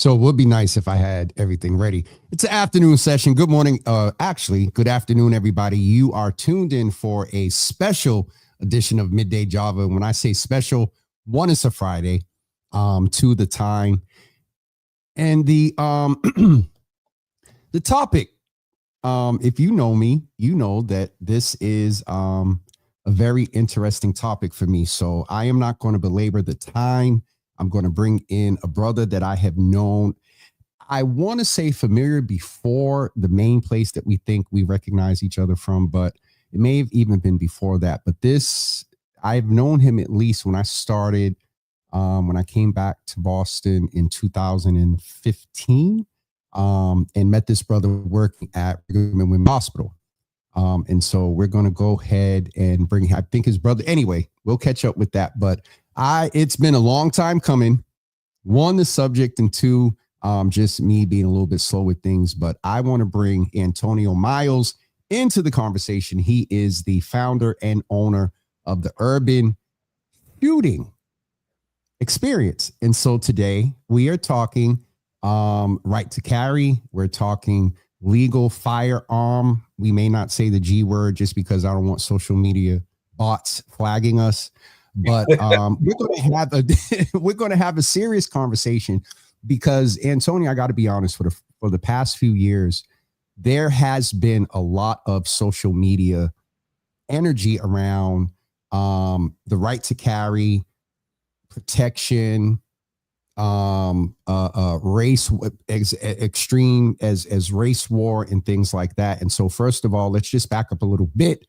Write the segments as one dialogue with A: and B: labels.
A: So it would be nice if I had everything ready. It's an afternoon session. Good morning. Actually, good afternoon, everybody. You are tuned in for a special edition of Midday Java. When I say special, one, is a Friday. Two, the time. And the the topic. If you know me, you know that this is a very interesting topic for me. So I am not going to belabor the time. I'm going to bring in a brother that I have known. I want to say familiar before the main place that we think we recognize each other from, but it may have even been before that. But this, I've known him at least when I started, when I came back to Boston in 2015, and met this brother working at Brigham and Women's Hospital. And so we're going to go ahead and bring, I think his brother, anyway, we'll catch up with that. But it's been a long time coming. One, the subject, and two, just me being a little bit slow with things. But I want to bring Antonio Miles into the conversation. He is the founder and owner of the Urban Shooting Experience. And so today we are talking right to carry. We're talking legal firearm. We may not say the G word just because I don't want social media bots flagging us. But we're going to have a serious conversation because, Antonio, I got to be honest, for the past few years, there has been a lot of social media energy around the right to carry, protection, race, extreme as race war and things like that. And so, first of all, let's just back up a little bit.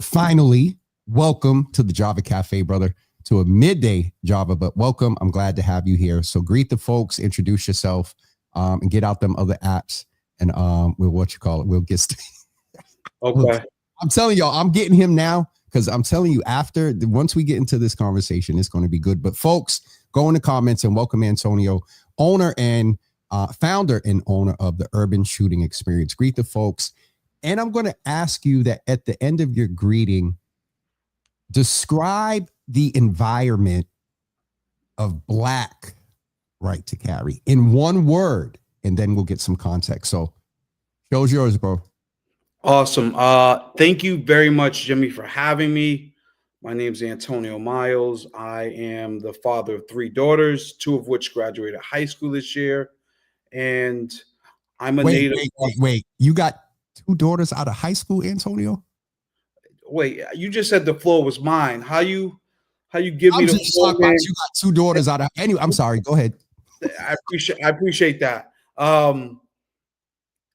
A: Finally, welcome to the Java Cafe, brother, to a midday Java, but welcome. I'm glad to have you here. So greet the folks, introduce yourself, and get out them other apps, and we'll get
B: okay.
A: I'm telling y'all, I'm getting him now because I'm telling you, once we get into this conversation, it's going to be good. But folks, go in the comments and welcome Antonio, owner and founder and owner of the Urban Shooting Experience. Greet the folks. And I'm going to ask you that at the end of your greeting, describe the environment of Black right to carry in one word, and then we'll get some context. So, show's yours, bro.
B: Awesome. Thank you very much, Jimmy, for having me. My name is Antonio Miles. I am the father of three daughters, two of which graduated high school this year. And I'm a native.
A: Wait. You got two daughters out of high school, Antonio?
B: Wait, you just said the floor was mine. How you give me the floor?
A: You got two daughters out of. Anyway, I'm sorry. Go ahead.
B: I appreciate that.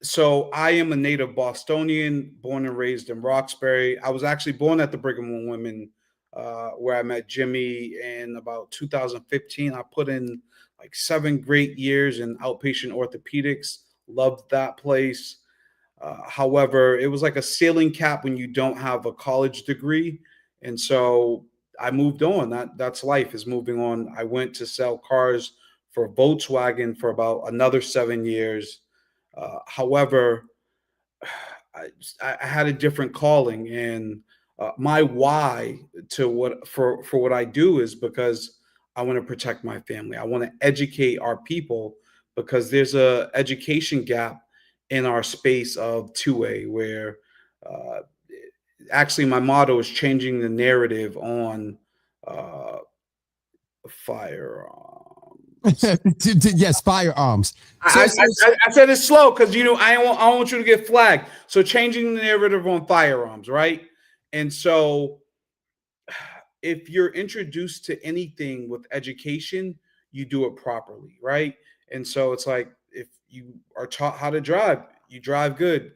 B: So I am a native Bostonian, born and raised in Roxbury. I was actually born at the Brigham and Women, where I met Jimmy in about 2015. I put in like 7 great years in outpatient orthopedics. Loved that place. However, it was like a ceiling cap when you don't have a college degree, and so I moved on. That's life, is moving on. I went to sell cars for Volkswagen for about another 7 years. However, I had a different calling, and my why to what I do is because I want to protect my family. I want to educate our people because there's a education gap in our space of 2A where uh, actually my motto is changing the narrative on uh, firearms.
A: Yes, firearms.
B: I said it slow because I want you to get flagged. So changing the narrative on firearms, right? And so if you're introduced to anything with education, you do it properly, right? And so it's like if you are taught how to drive, you drive good.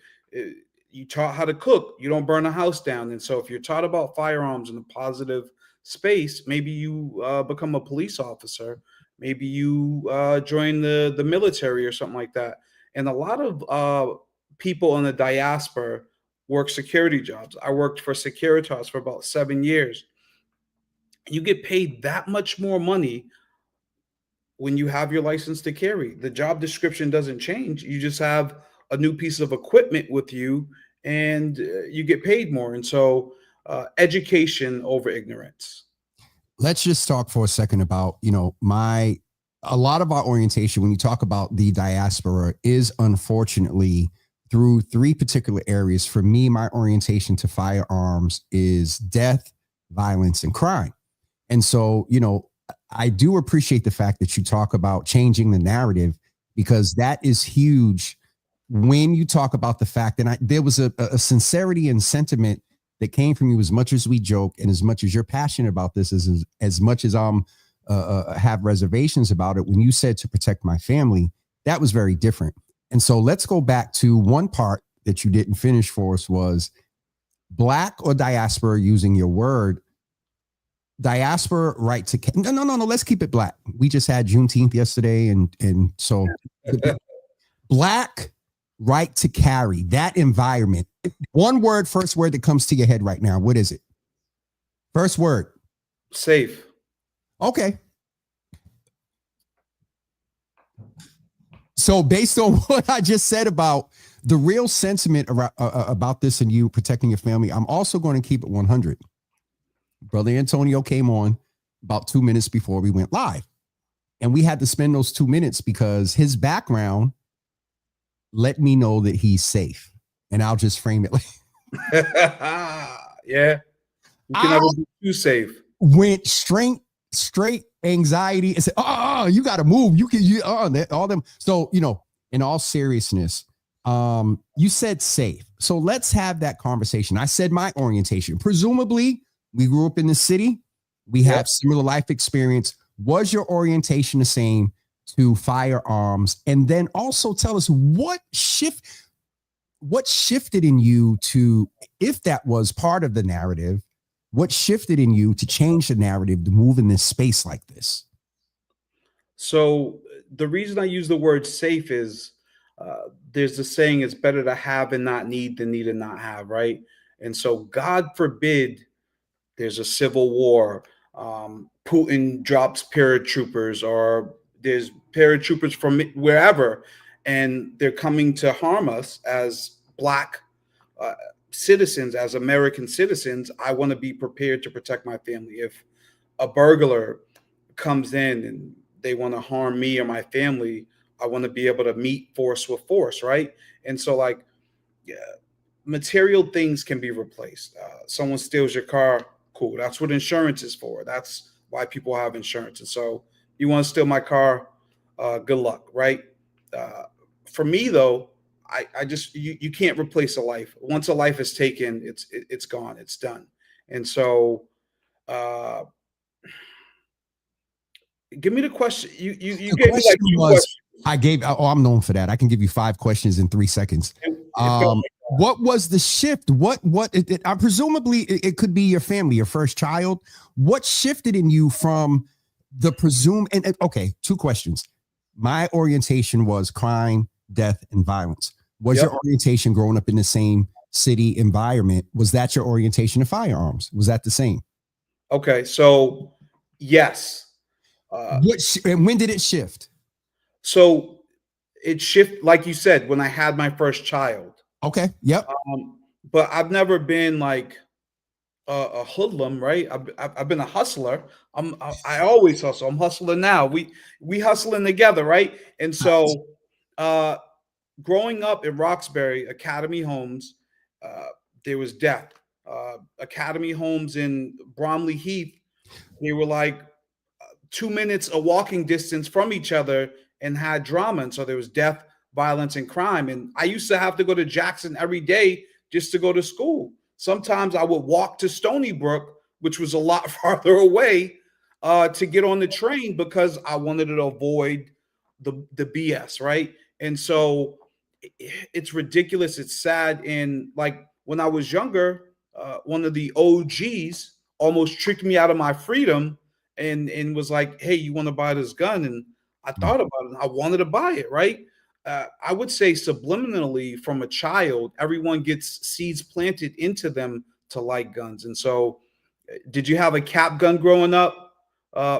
B: You taught how to cook, you don't burn a house down. And so if you're taught about firearms in a positive space, maybe you become a police officer, maybe you join the military or something like that. And a lot of people in the diaspora work security jobs. I worked for Securitas for about 7 years. You get paid that much more money when you have your license to carry. The job description doesn't change. You just have a new piece of equipment with you, and you get paid more. And so, education over ignorance.
A: Let's just talk for a second about my a lot of our orientation, when you talk about the diaspora, is unfortunately through three particular areas. For me, my orientation to firearms is death, violence, and crime. And so, I do appreciate the fact that you talk about changing the narrative, because that is huge when you talk about the fact that there was a sincerity and sentiment that came from you, as much as we joke and as much as you're passionate about this, as much as have reservations about it. When you said to protect my family, that was very different. And so let's go back to one part that you didn't finish for us, was black or diaspora, using your word. Diaspora right to no. Let's keep it black. We just had Juneteenth yesterday, and so black right to carry, that environment. One word, first word that comes to your head right now. What is it? First word.
B: Safe.
A: Okay. So based on what I just said about the real sentiment about this and you protecting your family, I'm also going to keep it 100. Brother Antonio came on about 2 minutes before we went live, and we had to spend those 2 minutes because his background let me know that he's safe. And I'll just frame it like,
B: yeah, you can never be too safe.
A: Went straight anxiety and said, "Oh, you got to move. All them." So, in all seriousness, you said safe. So let's have that conversation. I said my orientation. Presumably, we grew up in the city. We have similar life experience. Was your orientation the same to firearms? And then also tell us what shifted in you to, if that was part of the narrative, what shifted in you to change the narrative to move in this space like this?
B: So the reason I use the word safe is there's the saying, it's better to have and not need than need and not have, right? And so God forbid there's a civil war, Putin drops paratroopers, or there's paratroopers from wherever, and they're coming to harm us as Black citizens, as American citizens. I want to be prepared to protect my family. If a burglar comes in and they want to harm me or my family, I want to be able to meet force with force, right? And so, like, yeah, material things can be replaced. Someone steals your car, cool. That's what insurance is for. That's why people have insurance. And so, you want to steal my car, good luck, right? For me, though, I just you can't replace a life. Once a life is taken, it's gone, it's done. And so, uh, give me the question. You
A: The
B: gave me like
A: question
B: two
A: was,
B: questions.
A: I'm known for that. I can give you 5 questions in 3 seconds. What was the shift? Presumably it could be your family, your first child. What shifted in you from the presumed, and okay, 2 questions. My orientation was crime, death, and violence. Was your orientation growing up in the same city environment? Was that your orientation to firearms? Was that the same?
B: Okay, so yes.
A: And when did it shift?
B: So it shifted, like you said, when I had my first child.
A: Okay. Yep.
B: But I've never been like a hoodlum, right? I've been a hustler. I always hustle. I'm hustling now. We hustling together, right? And so, growing up in Roxbury, Academy Homes, uh, there was death. Academy Homes in Bromley Heath, they were like 2 minutes a walking distance from each other, and had drama. And so there was death, violence, and crime. And I used to have to go to Jackson every day just to go to school. Sometimes I would walk to Stony Brook, which was a lot farther away, to get on the train because I wanted to avoid the BS, right? And so it's ridiculous. It's sad. And like when I was younger, one of the OGs almost tricked me out of my freedom, and was like, "Hey, you want to buy this gun?" And I thought about it. I wanted to buy it, right? I would say subliminally from a child, everyone gets seeds planted into them to like guns. And so, did you have a cap gun growing up?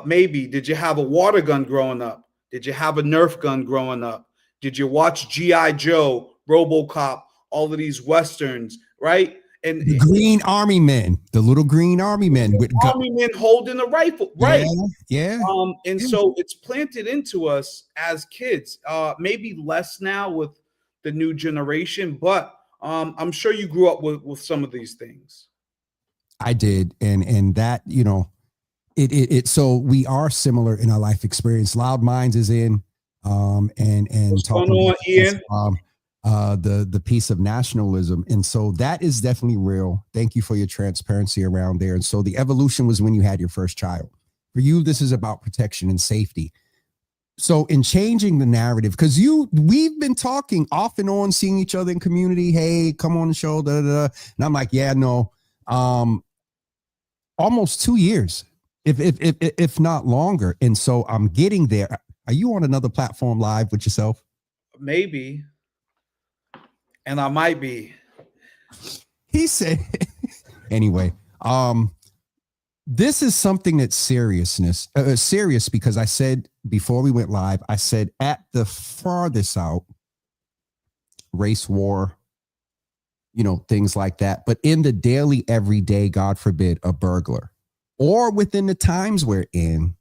B: Maybe. Did you have a water gun growing up? Did you have a Nerf gun growing up? Did you watch G.I. Joe, RoboCop, all of these westerns, right? And
A: The green army men, the little green army men with
B: army men holding a rifle,
A: yeah,
B: right?
A: yeah,
B: And
A: yeah.
B: so it's planted into us as kids. Maybe less now with the new generation, but I'm sure you grew up with some of these things.
A: I did, and that it so we are similar in our life experience. Loud Minds is in, and
B: What's going
A: talking about
B: on, Ian?
A: the piece of nationalism, and so that is definitely real. Thank you for your transparency around there. And so the evolution was when you had your first child. For you, this is about protection and safety. So in changing the narrative, because we've been talking off and on, seeing each other in community. Hey, come on the show, da, da, da. And I'm like, yeah, no, almost 2 years, if not longer. And so I'm getting there. Are you on another platform live with yourself?
B: Maybe, and I might be.
A: He said, anyway, this is something that's serious because I said before we went live, I said at the farthest out, race war, things like that. But in the daily, everyday, God forbid, a burglar, or within the times we're in,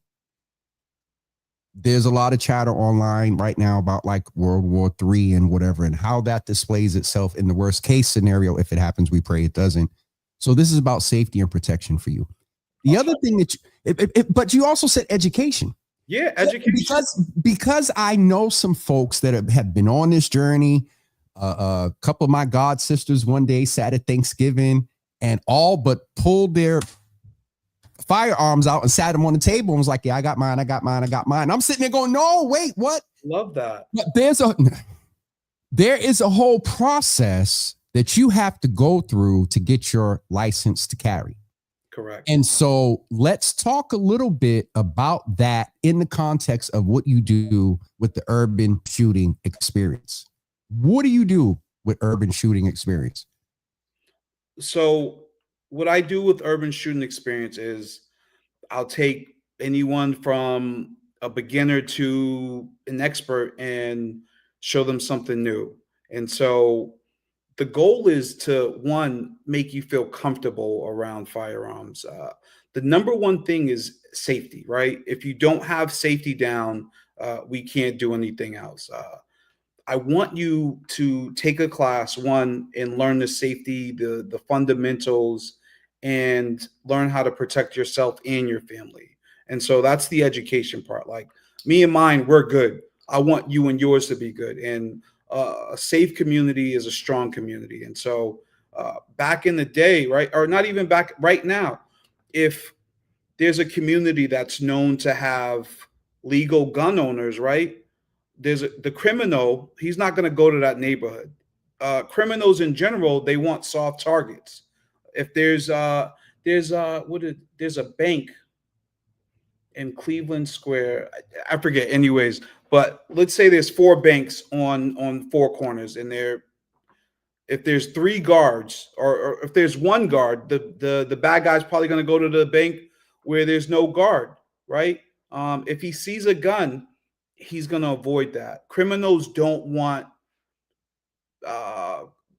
A: there's a lot of chatter online right now about like World War III and whatever, and how that displays itself in the worst case scenario. If it happens, we pray it doesn't. So this is about safety and protection for you. The other thing that but you also said education.
B: Yeah, education.
A: Because I know some folks that have been on this journey. A couple of my god sisters one day sat at Thanksgiving and all but pulled their firearms out and sat them on the table and was like, yeah, I got mine. I'm sitting there going, no, wait, what?
B: Love that.
A: But there is a whole process that you have to go through to get your license to carry.
B: Correct.
A: And so let's talk a little bit about that in the context of what you do with the urban shooting experience. What do you do with urban shooting experience?
B: So what I do with urban shooting experience is I'll take anyone from a beginner to an expert and show them something new. And so the goal is to one, make you feel comfortable around firearms. The number one thing is safety, right? If you don't have safety down, we can't do anything else. I want you to take a class, one, and learn the safety, the fundamentals, and learn how to protect yourself and your family. And so that's the education part. Like me and mine, we're good. I want you and yours to be good. And a safe community is a strong community. And so back in the day, right, or not even back right now, if there's a community that's known to have legal gun owners, right? The criminal, he's not going to go to that neighborhood. Criminals in general, they want soft targets. If there's there's a bank in Cleveland Square, I forget. Anyways, but let's say there's four banks on four corners, and if there's three guards, or if there's one guard, the bad guy's probably going to go to the bank where there's no guard, right? If he sees a gun, he's going to avoid that. Criminals don't want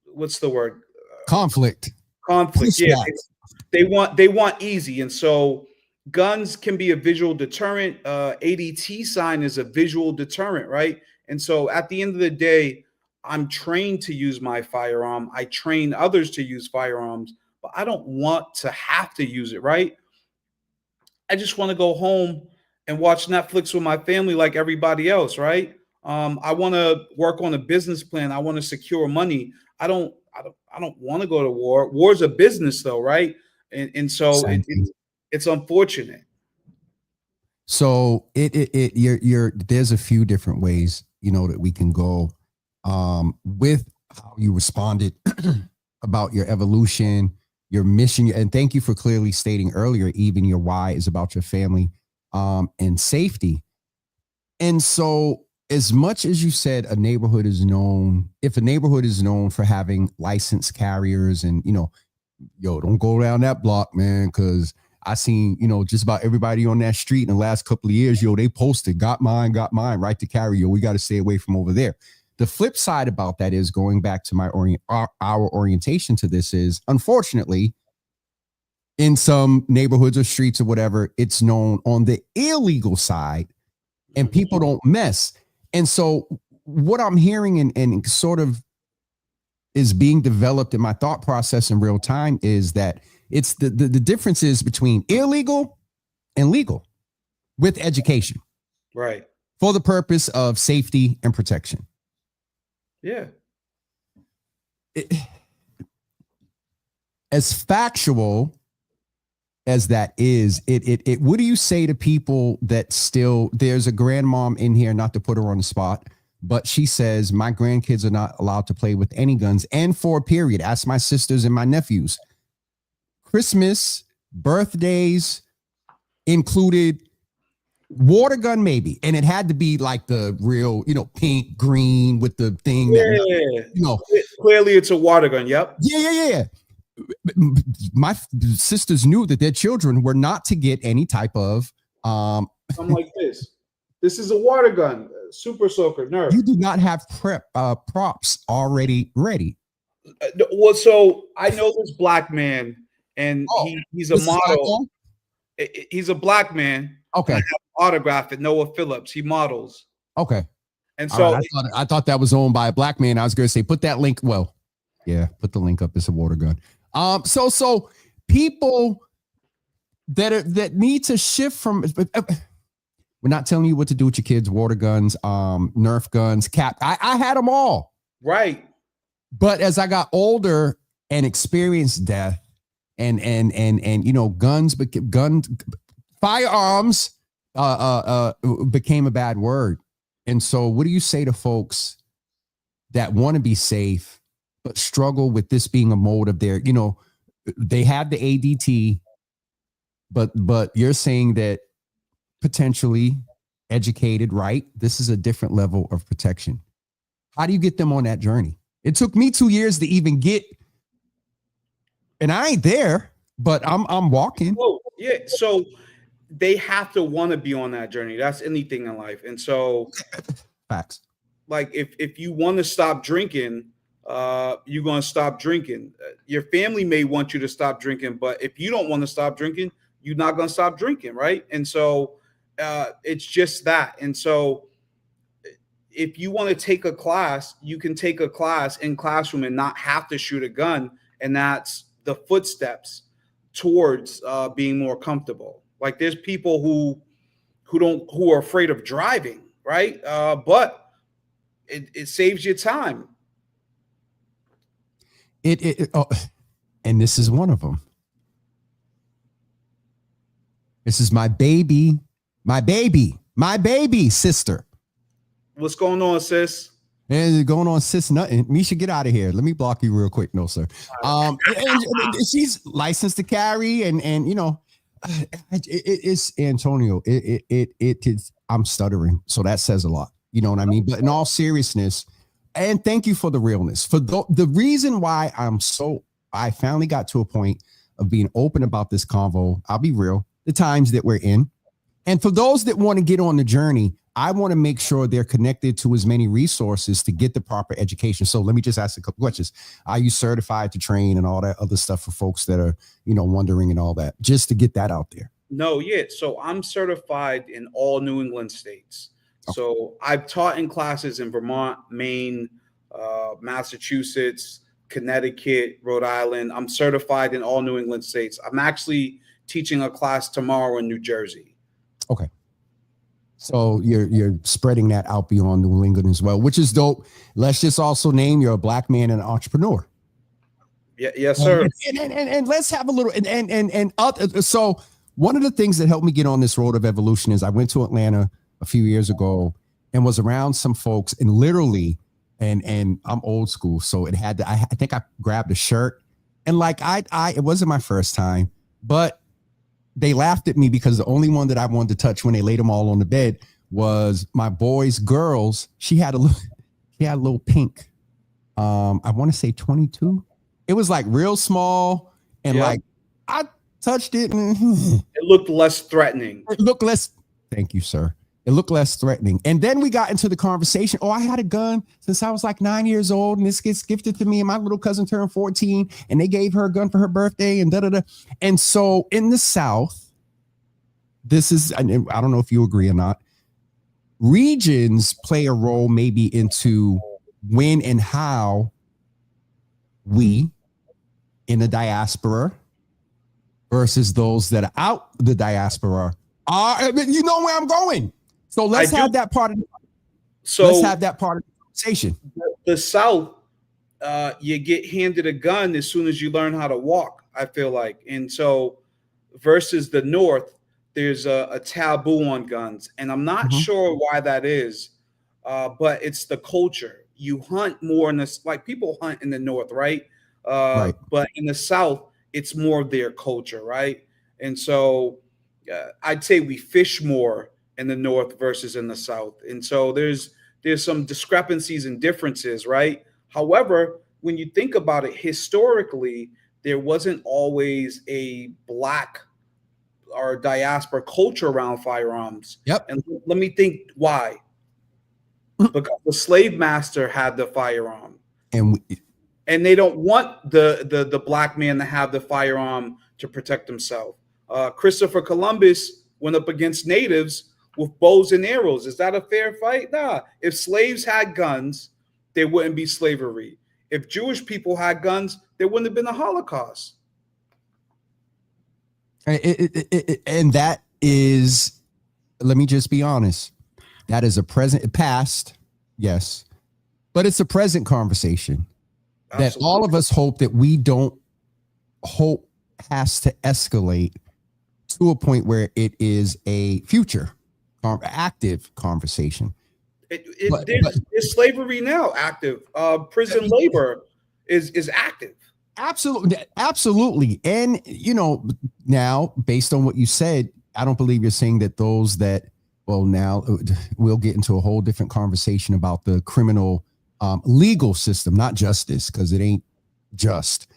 B: what's the word?
A: Conflict.
B: Conflict. Yeah, they want easy, and so guns can be a visual deterrent. ADT sign is a visual deterrent, right? And so at the end of the day, I'm trained to use my firearm. I train others to use firearms, but I don't want to have to use it, right? I just want to go home and watch Netflix with my family like everybody else, right? I want to work on a business plan. I want to secure money. I don't want to go to war. War's a business, though, right? And so it's unfortunate.
A: So you're there's a few different ways that we can go with how you responded about your evolution, your mission, and thank you for clearly stating earlier, even your why is about your family and safety. And so, as much as you said, if a neighborhood is known for having licensed carriers, and don't go around that block, man, because I seen, just about everybody on that street in the last couple of years, they posted, got mine, right to carry, we got to stay away from over there. The flip side about that is, going back to our orientation to this, is unfortunately in some neighborhoods or streets or whatever, it's known on the illegal side, and people don't mess. And so what I'm hearing and sort of is being developed in my thought process in real time is that it's the differences between illegal and legal with education.
B: Right.
A: For the purpose of safety and protection.
B: Yeah.
A: As factual as that is, what do you say to people that still, there's a grandmom in here, not to put her on the spot, but she says, my grandkids are not allowed to play with any guns, and for a period, ask my sisters and my nephews. Christmas, birthdays included water gun, maybe, and it had to be like the real, pink, green with the thing.
B: Yeah, clearly it's a water gun. Yep.
A: Yeah. My sisters knew that their children were not to get any type of
B: something like this. This is a water gun, Super Soaker, Nerf.
A: You do not have props already ready.
B: Well, so I know this black man, and he's a model. He's a black man.
A: Okay.
B: I have autograph at Noah Phillips. He models.
A: Okay.
B: And so
A: right. I thought that was owned by a black man. I was going to say, put that link. Well, yeah, put the link up. It's a water gun. So people that need to shift from. We're not telling you what to do with your kids. Water guns, Nerf guns, cap. I had them all.
B: Right.
A: But as I got older and experienced death, and guns, firearms became a bad word. And so what do you say to folks that want to be safe but struggle with this being a mode of their, they have the ADT, but you're saying that potentially educated, right? This is a different level of protection. How do you get them on that journey? It took me 2 years to even get, and I ain't there, but I'm walking.
B: Oh, yeah. So they have to want to be on that journey. That's anything in life. And so
A: facts.
B: Like if you want to stop drinking, you're going to stop drinking. Your family may want you to stop drinking, but if you don't want to stop drinking, you're not going to stop drinking. Right. And so it's just that. And so if you want to take a class, you can take a class in classroom and not have to shoot a gun. And that's the footsteps towards being more comfortable. Like there's people who are afraid of driving, right? But it saves you time.
A: And this is one of them. This is my baby sister.
B: What's going on, sis?
A: And going on, sis, nothing. Misha, get out of here. Let me block you real quick. No, sir. And she's licensed to carry, and it's Antonio. It is. I'm stuttering, so that says a lot. You know what I mean? But in all seriousness, and thank you for the realness. For the reason why I finally got to a point of being open about this convo. I'll be real. The times that we're in, and for those that want to get on the journey, I want to make sure they're connected to as many resources to get the proper education. So let me just ask a couple questions. Are you certified to train and all that other stuff for folks that are, wondering and all that, just to get that out there?
B: No, yeah. So I'm certified in all New England states. Okay. So I've taught in classes in Vermont, Maine, Massachusetts, Connecticut, Rhode Island. I'm certified in all New England states. I'm actually teaching a class tomorrow in New Jersey.
A: Okay. So you're spreading that out beyond New England as well, which is dope. Let's just also name you're a black man and an entrepreneur.
B: Yeah, yes, sir.
A: And let's have a little so one of the things that helped me get on this road of evolution is I went to Atlanta a few years ago and was around some folks, and literally, and I'm old school, so it had to. I think I grabbed a shirt, and like it wasn't my first time, but they laughed at me because the only one that I wanted to touch when they laid them all on the bed was my boy's girls. She had a little pink. I want to say 22. It was like real small, and like I touched it, and
B: it looked less threatening.
A: It looked less. Thank you, sir. It looked less threatening. And then we got into the conversation. Oh, I had a gun since I was like 9 years old, and this gets gifted to me. And my little cousin turned 14, and they gave her a gun for her birthday, and da da da. And so in the South, this is, I don't know if you agree or not, regions play a role maybe into when and how we in the diaspora versus those that are out the diaspora are. You know where I'm going. So let's have that part of the conversation.
B: The South, you get handed a gun as soon as you learn how to walk, I feel like. And so versus the North, there's a taboo on guns. And I'm not sure why that is, but it's the culture. You hunt more in this, like people hunt in the North, right?
A: Right.
B: But in the South, it's more of their culture, right? And so I'd say we fish more in the North versus in the South. And so there's some discrepancies and differences, right? However, when you think about it historically, there wasn't always a Black or diaspora culture around firearms.
A: Yep.
B: And let me think why. Because the slave master had the firearm. And they don't want the Black man to have the firearm to protect himself. Christopher Columbus went up against natives with bows and arrows. Is that a fair fight? Nah. If slaves had guns, there wouldn't be slavery. If Jewish people had guns, there wouldn't have been a Holocaust.
A: And that is, let me just be honest, that is a past, yes, but it's a present conversation. Absolutely. That all of us hope that we don't hope has to escalate to a point where it is a future active conversation.
B: There's slavery now active. Prison labor is active.
A: Absolutely. And, now based on what you said, I don't believe you're saying that those that, well, now we'll get into a whole different conversation about the criminal legal system, not justice, because it ain't just.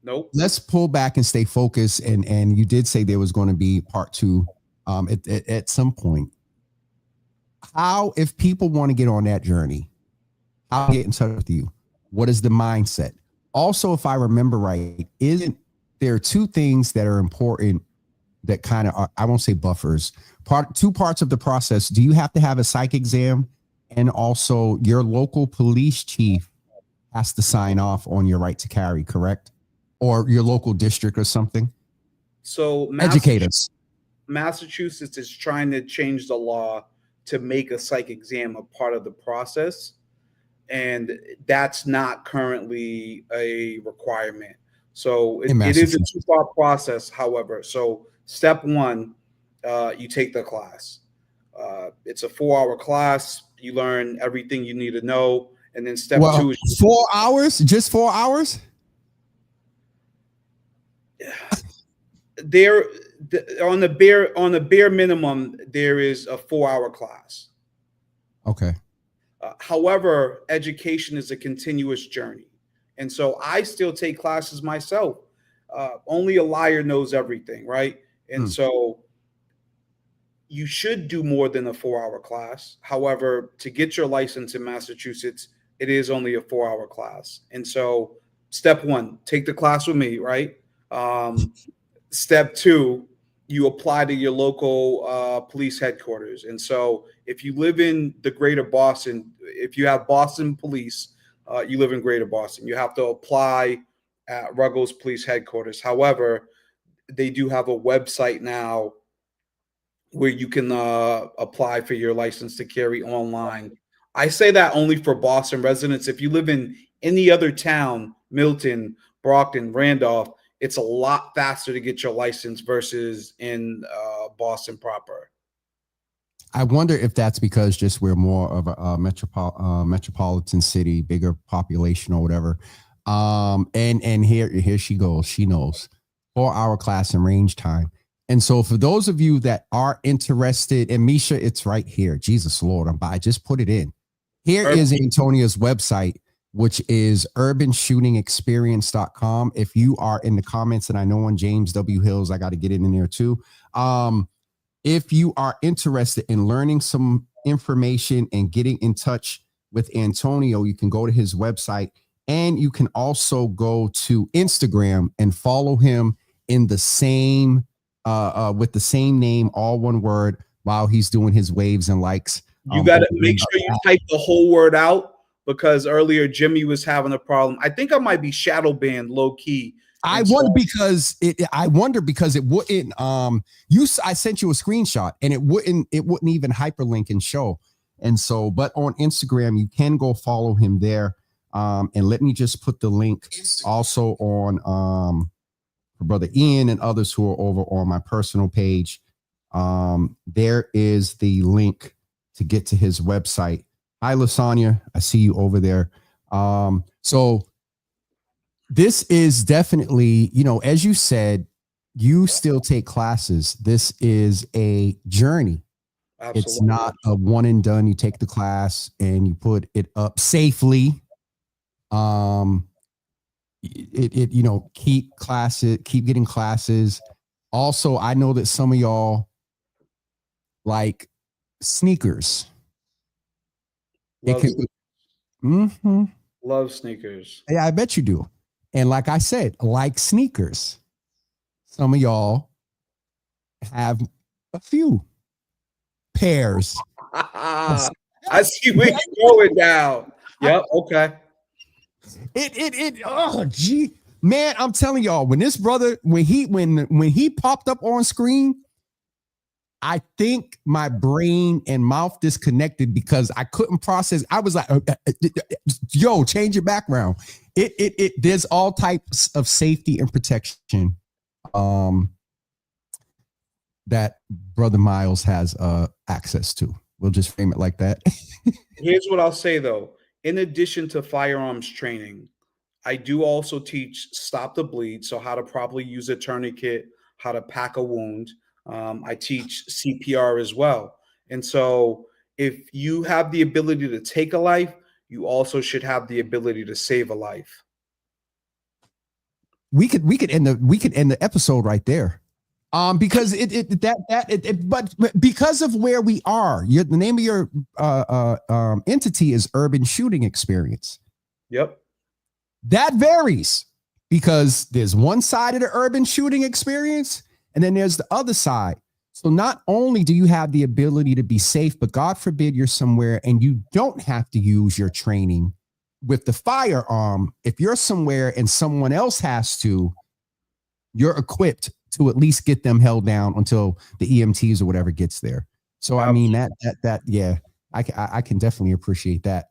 B: Nope.
A: Let's pull back and stay focused. And you did say there was going to be part 2 at some point. How, if people want to get on that journey, how get in touch with you? What is the mindset? Also, if I remember right, there are 2 things that are important that kind of are, I won't say buffers, 2 parts of the process. Do you have to have a psych exam? And also your local police chief has to sign off on your right to carry, correct? Or your local district or something?
B: So
A: educate us.
B: Massachusetts is trying to change the law to make a psych exam a part of the process. And that's not currently a requirement. So it is a 2-part process, however. So step 1, you take the class. It's a 4-hour class. You learn everything you need to know. And then step 2 is
A: 4 hours? Just 4 hours?
B: On the bare minimum, there is a 4-hour class.
A: Okay.
B: However, education is a continuous journey. And so I still take classes myself. Only a liar knows everything, right? And so you should do more than a 4-hour class. However, to get your license in Massachusetts, it is only a 4-hour class. And so step 1, take the class with me, right? Step 2, you apply to your local police headquarters. And so if you live in the greater Boston, if you have Boston police, you live in greater Boston, you have to apply at Ruggles Police Headquarters. However, they do have a website now where you can apply for your license to carry online. I say that only for Boston residents. If you live in any other town, Milton, Brockton, Randolph, it's a lot faster to get your license versus in Boston proper.
A: I wonder if that's because just we're more of a metropolitan city, bigger population or whatever. And here she goes. She knows 4-hour class and range time. And so for those of you that are interested, and Misha, it's right here. Jesus Lord, I just put it in. Here is Antonia's website, which is urbanshootingexperience.com. If you are in the comments, and I know on James W. Hills, I got to get it in there too. if you are interested in learning some information and getting in touch with Antonio, you can go to his website, and you can also go to Instagram and follow him in the same with the same name, all one word, while he's doing his waves and likes.
B: You got to make sure you type the whole word out, because earlier Jimmy was having a problem. I think I might be shadow banned low key.
A: I wonder because it wouldn't I sent you a screenshot and it wouldn't even hyperlink and show. And so, but on Instagram, you can go follow him there. And let me just put the link also on for Brother Ian and others who are over on my personal page. There is the link to get to his website. Hi, Lasagna. I see you over there. So this is definitely, as you said, you still take classes. This is a journey. Absolutely. It's not a one and done. You take the class and you put it up safely. Keep getting classes. Also, I know that some of y'all like sneakers.
B: Love sneakers.
A: Yeah, I bet you do. And like I said, like sneakers, some of y'all have a few pairs.
B: I see where you're going now. Yep. Okay.
A: Oh, gee, man, I'm telling y'all, when this brother, when he popped up on screen, I think my brain and mouth disconnected because I couldn't process. I was like, yo, change your background. There's all types of safety and protection that Brother Miles has access to. We'll just frame it like that.
B: Here's what I'll say, though. In addition to firearms training, I do also teach stop the bleed. So how to properly use a tourniquet, how to pack a wound. I teach CPR as well. And so if you have the ability to take a life, you also should have the ability to save a life.
A: We could end the episode right there. Because but because of where we are, the name of your entity is Urban Shooting Experience.
B: Yep.
A: That varies because there's one side of the urban shooting experience and then there's the other side. So not only do you have the ability to be safe, but God forbid you're somewhere and you don't have to use your training with the firearm. If you're somewhere and someone else has to, you're equipped to at least get them held down until the EMTs or whatever gets there. So, I mean, yeah, I can definitely appreciate that.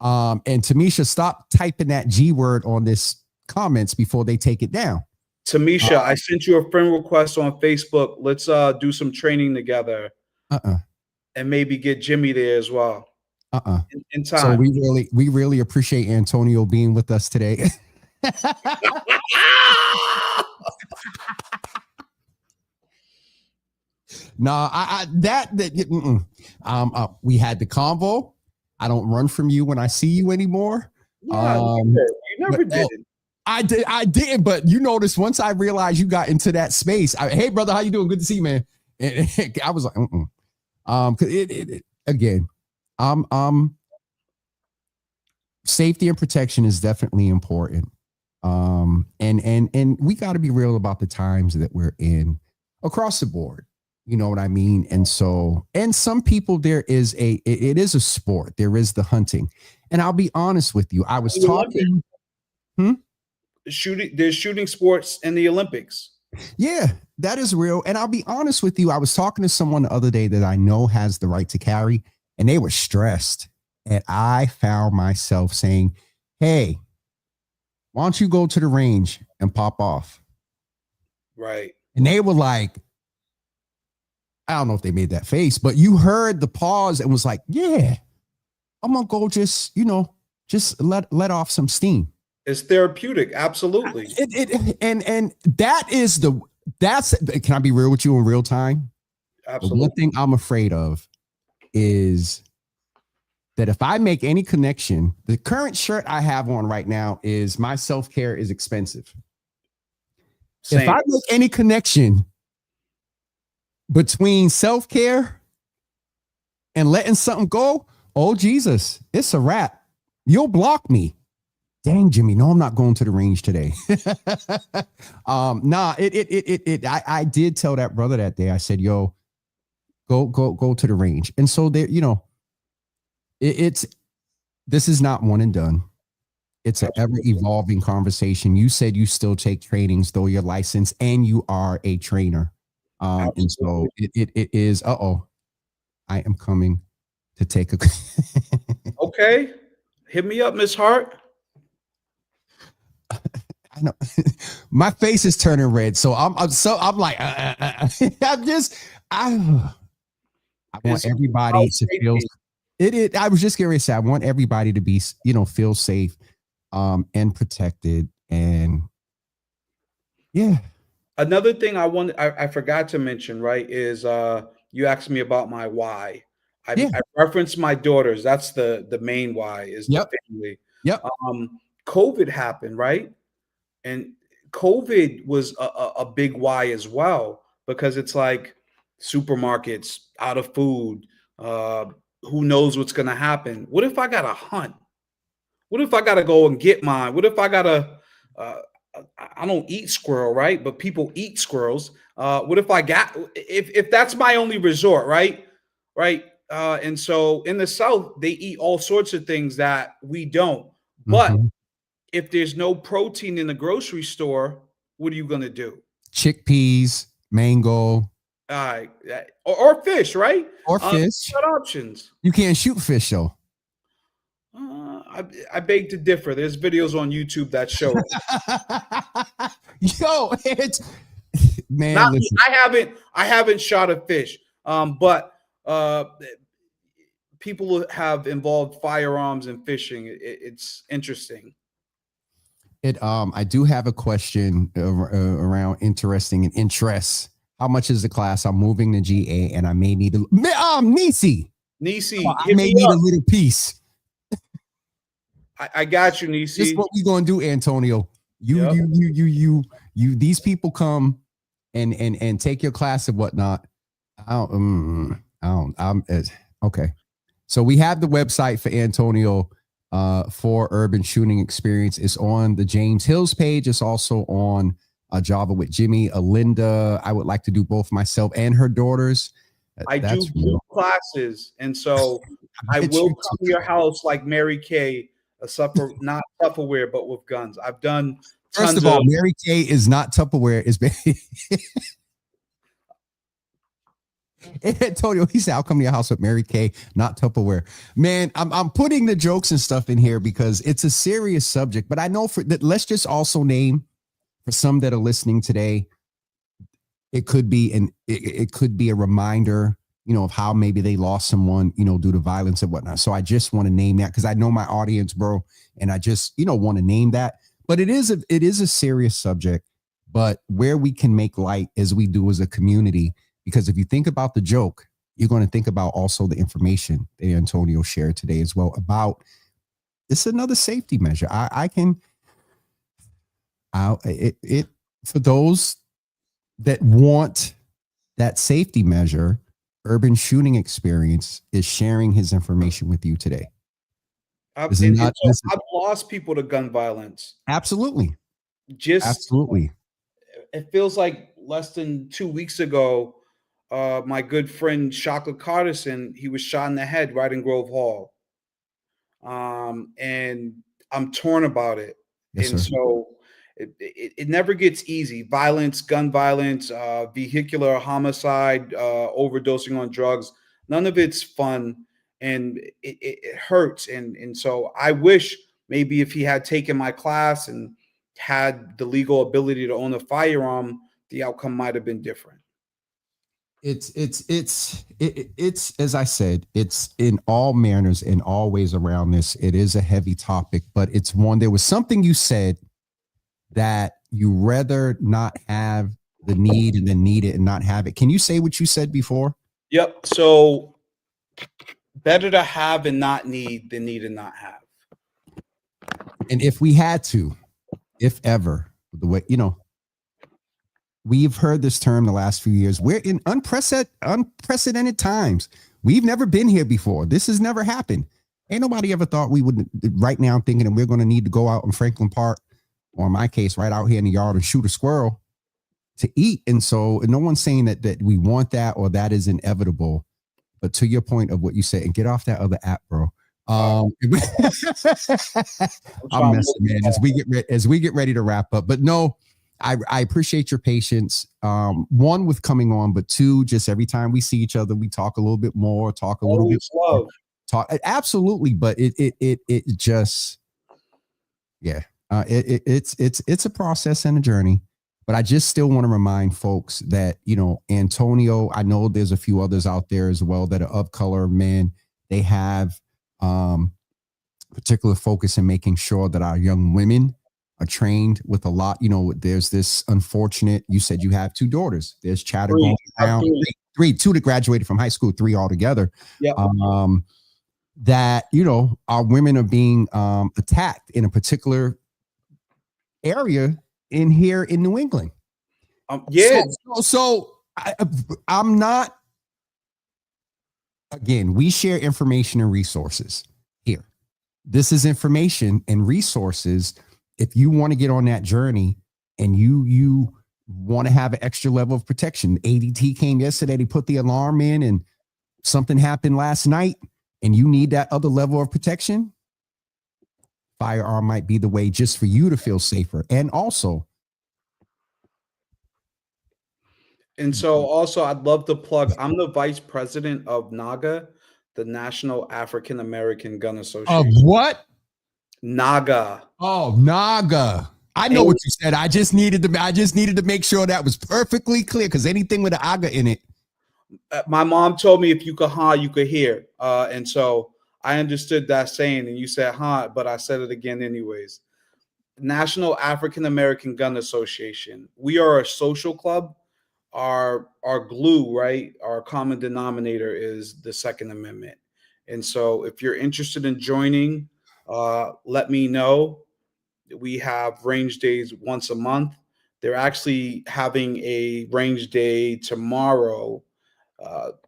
A: And Tamisha, stop typing that G word on this comments before they take it down.
B: Tamisha, I sent you a friend request on Facebook. Let's do some training together. And maybe get Jimmy there as well. In time.
A: So we really appreciate Antonio being with us today. No, we had the convo. I don't run from you when I see you anymore.
B: Yeah, you never did.
A: I did, but you notice once I realized you got into that space. Hey, brother, how you doing? Good to see you, man. And I was like, because again, safety and protection is definitely important. And we got to be real about the times that we're in across the board. You know what I mean? And so, and some people, it is a sport. There is the hunting. And I'll be honest with you. I was talking.
B: There's shooting sports in the Olympics.
A: Yeah, that is real. And I'll be honest with you. I was talking to someone the other day that I know has the right to carry, and they were stressed. And I found myself saying, hey, why don't you go to the range and pop off?
B: Right.
A: And they were like, I don't know if they made that face, but you heard the pause and was like, yeah, I'm going to go just let off some steam.
B: It's therapeutic. Absolutely.
A: And can I be real with you in real time?
B: Absolutely.
A: The one thing I'm afraid of is that if I make any connection, the current shirt I have on right now is my self-care is expensive. Same. If I make any connection between self-care and letting something go, oh Jesus, it's a wrap. You'll block me. Dang, Jimmy, no, I'm not going to the range today. Nah, I did tell that brother that day. I said, yo, go to the range. And so there, it's this is not one and done. It's an ever evolving conversation. You said you still take trainings, though you're licensed and you are a trainer. And so it is, I am coming to take a.
B: Okay. Hit me up, Miss Hart.
A: I know my face is turning red. So I'm like, I'm just, I want everybody to feel it. I was just curious. I want everybody to be, feel safe, and protected. And yeah.
B: Another thing I forgot to mention, right, is you asked me about my why.
A: Yeah.
B: I referenced my daughters. That's the main why is the
A: Yep.
B: family.
A: Yep.
B: COVID happened, right? And COVID was a big why as well, because it's like supermarkets out of food. Who knows what's going to happen? What if I got to hunt? What if I got to go and get mine? What if I got to, uh, I don't eat squirrel, right? But people eat squirrels. What if I got, if that's my only resort, right? Right. And so in the South, they eat all sorts of things that we don't. But
A: Mm-hmm.
B: if there's no protein in the grocery store, what are you going to do?
A: Chickpeas, mango,
B: Uh, or fish, right?
A: or fish.
B: What options?
A: You can't shoot fish though.
B: I beg to differ. There's videos on YouTube that show it.
A: Yo, it's man.
B: Not me.
A: Listen,
B: I haven't shot a fish. But people have involved firearms and fishing. It's interesting.
A: I do have a question around interesting and interests. How much is the class? I'm moving to GA, and I may need Nisi.
B: Nisi,
A: I may need a little piece.
B: I got you, Nisi.
A: This is what we gonna do, Antonio. You. These people come and take your class and whatnot. Okay. So we have the website for Antonio for Urban Shooting Experience. It's on the James Hills page. It's also on Java with Jimmy, Alinda. I would like to do both myself and her daughters.
B: I do group classes, and so I will come to your house like Mary Kay, not Tupperware, but with guns. I've done.
A: First of all, Mary Kay is not Tupperware. It's Antonio, he said, I'll come to your house with Mary Kay, not Tupperware. Man, I'm putting the jokes and stuff in here because it's a serious subject. But I know let's just also name for some that are listening today, it could be it could be a reminder, of how maybe they lost someone, due to violence and whatnot. So I just want to name that because I know my audience, bro, and I just want to name that. But it is a serious subject. But where we can make light as we do as a community. Because if you think about the joke, you're going to think about also the information that Antonio shared today as well about this is another safety measure. For those that want that safety measure, Urban Shooting Experience is sharing his information with you today.
B: I've lost people to gun violence.
A: Absolutely.
B: Absolutely. It feels like less than 2 weeks ago, my good friend Shaka Carterson, he was shot in the head right in Grove Hall. And I'm torn about it.
A: Yes,
B: and
A: sir.
B: So it never gets easy. Violence, gun violence, vehicular homicide, overdosing on drugs. None of it's fun, and it hurts. And so I wish maybe if he had taken my class and had the legal ability to own a firearm, the outcome might have been different.
A: It's as I said, it's in all manners, in all ways around this. It is a heavy topic, but it's one. There was something you said that you rather not have the need and then need it and not have it. Can you say what you said before?
B: Yep. So better to have and not need than need and not have.
A: And if we had to, if ever, the way, We've heard this term the last few years. We're in unprecedented times. We've never been here before. This has never happened. Ain't nobody ever thought we would. Right now, I'm thinking that we're going to need to go out in Franklin Park, or in my case, right out here in the yard, and shoot a squirrel to eat. And so, no one's saying that we want that or that is inevitable. But to your point of what you said, and get off that other app, bro. I'm messing, man. As we get ready to wrap up, but no, I appreciate your patience. One, with coming on, but two, just every time we see each other, we talk a little bit more, talk a little bit more, talk absolutely. But it just, yeah, it's a process and a journey. But I just still want to remind folks that, you know, Antonio, I know there's a few others out there as well that are of color men. They have particular focus in making sure that our young women are trained with a lot. You know, there's this unfortunate, you said you have two daughters. There's chatter going around, two that graduated from high school, three altogether.
B: Yeah.
A: That, you know, our women are being attacked in a particular area in here in New England.
B: Yeah.
A: So I'm not, again, we share information and resources here. This is information and resources. If you want to get on that journey and you want to have an extra level of protection, ADT came yesterday, they put the alarm in and something happened last night and you need that other level of protection, firearm might be the way just for you to feel safer. And also,
B: I'd love to plug, I'm the vice president of NAGA, the National African American Gun Association.
A: Of what?
B: NAGA.
A: Oh, NAGA. I know what you said. I just needed to make sure that was perfectly clear, because anything with an AGA in it.
B: My mom told me if you could you could hear. And so I understood that saying, and you said but I said it again anyways. National African American Gun Association. We are a social club. Our glue, right? Our common denominator is the Second Amendment. And so if you're interested in joining, let me know. We have range days once a month. They're actually having a range day tomorrow.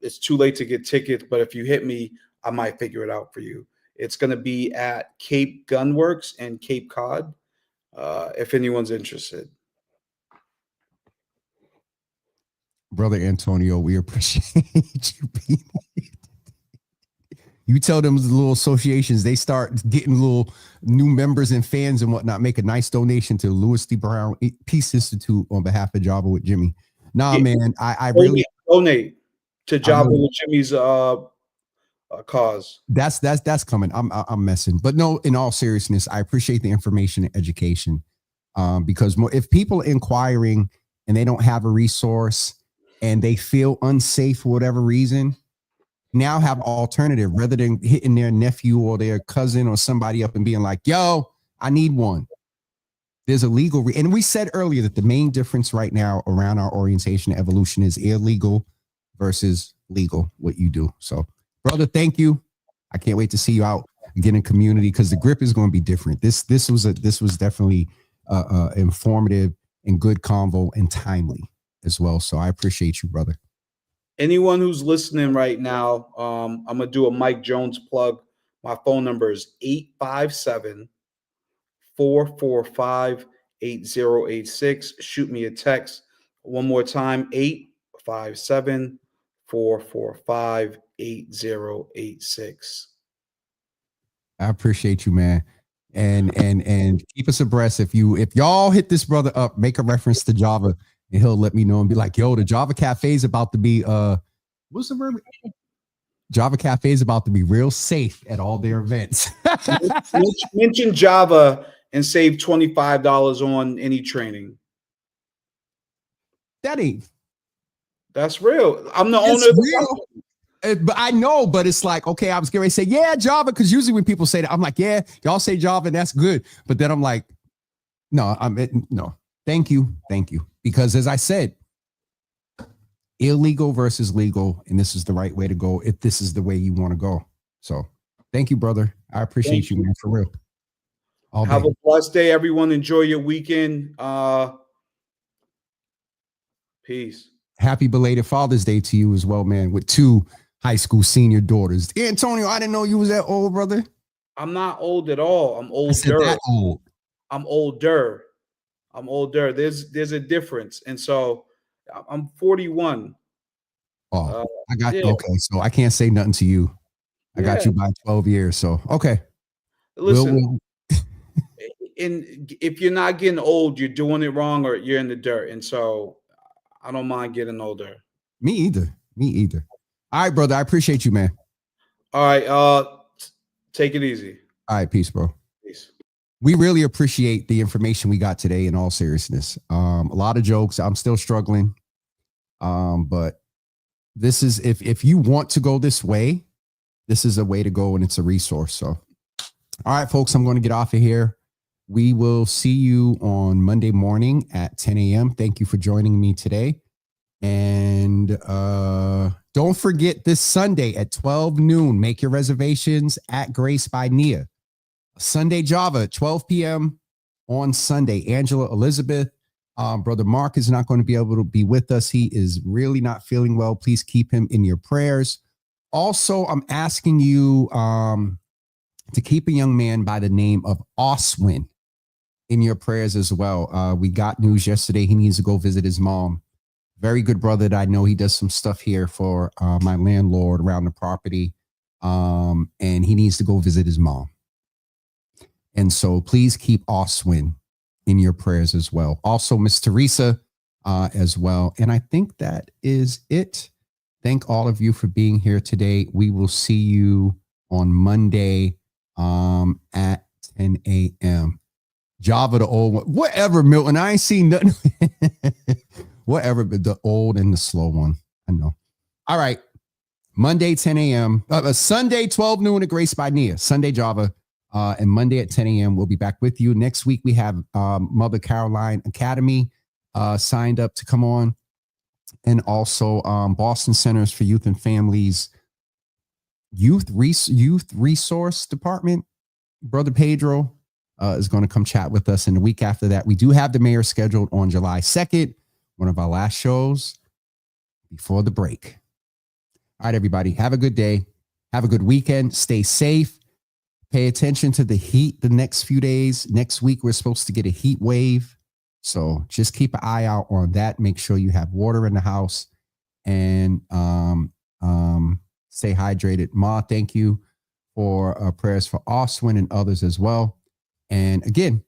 B: It's too late to get tickets, but if you hit me, I might figure it out for you. It's going to be at Cape Gunworks and Cape Cod, if anyone's interested.
A: Brother Antonio, we appreciate you being here. You tell them the little associations, they start getting little new members and fans and whatnot, make a nice donation to Louis D. Brown Peace Institute on behalf of Java with Jimmy. Nah, man, I really
B: donate to Java with Jimmy's cause.
A: That's coming. I'm messing. But no, in all seriousness, I appreciate the information and education. Because if people are inquiring and they don't have a resource and they feel unsafe for whatever reason, now have alternative rather than hitting their nephew or their cousin or somebody up and being like, yo, I need one. There's a legal, and we said earlier that the main difference right now around our orientation and evolution is illegal versus legal, what you do. So, brother, thank you. I can't wait to see you out again in community, because the grip is going to be different. This was definitely informative and good convo and timely as well. So I appreciate you, brother.
B: Anyone who's listening right now, I'm going to do a Mike Jones plug. My phone number is 857-445-8086. Shoot me a text. One more time, 857-445-8086.
A: I appreciate you, man. And keep us abreast. If y'all hit this brother up, make a reference to Java, and he'll let me know and be like, yo, the Java Cafe is about to be what's the verb? Java Cafe is about to be real safe at all their events.
B: Mention Java and save $25 on any training. That's real. I'm the owner of the company.
A: But I know, but it's like, okay, I was going to say, yeah, Java, because usually when people say that, I'm like, yeah, y'all say Java, and that's good. But then I'm like, no, thank you. Because as I said, illegal versus legal, and this is the right way to go if this is the way you want to go. So thank you, brother. I appreciate you, man, for real.
B: Have a blessed day, everyone. Enjoy your weekend. Peace.
A: Happy belated Father's Day to you as well, man, with 2 high school senior daughters. Antonio, I didn't know you was that old, brother.
B: I'm not old at all. I'm
A: I said
B: older.
A: that old.
B: I'm older. I'm older. There's a difference, and so I'm 41.
A: Oh,
B: Uh,
A: I got
B: yeah,
A: okay. So I can't say nothing to you. I got
B: yeah.
A: you by 12 years. So okay. We'll,
B: Listen,
A: we'll
B: and if you're not getting old, you're doing it wrong, or you're in the dirt. And so I don't mind getting older.
A: me either. Me either. All right, brother. I appreciate you, man.
B: All right. Take it easy.
A: All right, peace, bro.
B: Peace.
A: We really appreciate the information we got today in all seriousness. A lot of jokes. I'm still struggling. But this is if you want to go this way, this is a way to go and it's a resource. So all right, folks, I'm going to get off of here. We will see you on Monday morning at 10 a.m. Thank you for joining me today. And don't forget this Sunday at 12 noon, make your reservations at Grace by Nia. Sunday Java at 12 p.m. on Sunday. Angela, Elizabeth, Brother Mark is not going to be able to be with us. He is really not feeling well. Please keep him in your prayers. Also, I'm asking you to keep a young man by the name of Oswin in your prayers as well. We got news yesterday. He needs to go visit his mom. Very good brother that I know. He does some stuff here for my landlord around the property. And he needs to go visit his mom. And so please keep Oswin in your prayers as well. Also, Miss Teresa as well. And I think that is it. Thank all of you for being here today. We will see you on Monday at 10 a.m. Java, the old one. Whatever, Milton. I ain't seen nothing. Whatever, but the old and the slow one. I know. All right. Monday, 10 a.m. Sunday, 12 noon at Grace by Nia. Sunday, Java. And Monday at 10 a.m. We'll be back with you. Next week, we have Mother Caroline Academy signed up to come on. And also Boston Centers for Youth and Families Youth Resource Department. Brother Pedro is going to come chat with us. And the week after that, we do have the mayor scheduled on July 2nd, one of our last shows before the break. All right, everybody. Have a good day. Have a good weekend. Stay safe. Pay attention to the heat the next few days. Next week, we're supposed to get a heat wave. So just keep an eye out on that. Make sure you have water in the house and stay hydrated. Ma, thank you for prayers for Oswin and others as well. And again,